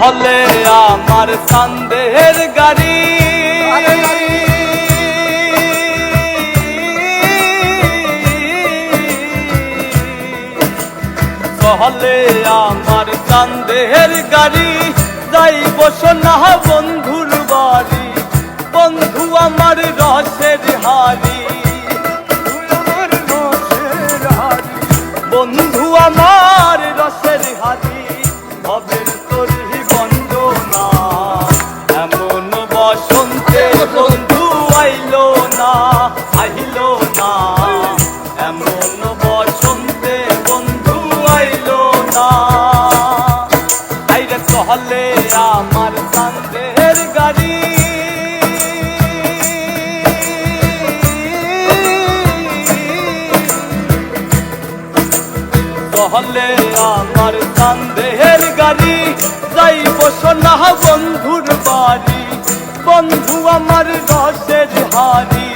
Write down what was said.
হলে আমার চাঁদের গাড়ি হলে আমার চাঁদের গাড়ি যাইব সোনা বন্ধুর বাড়ি বন্ধু আমার রসের হাড়ি বন্ধু আমার রসের হাড়ি হবে তোরই বন্দনা এমন বসন্তে বন্ধু আইলো না এমন বসন্তে বন্ধু আইলো না আইরে চলে আমার চাঁদের গাড়ি হলে আমার চাঁদের গাড়ি যাইব সোনা বন্ধুর বাড়ি বন্ধু আমার রসের হাড়ি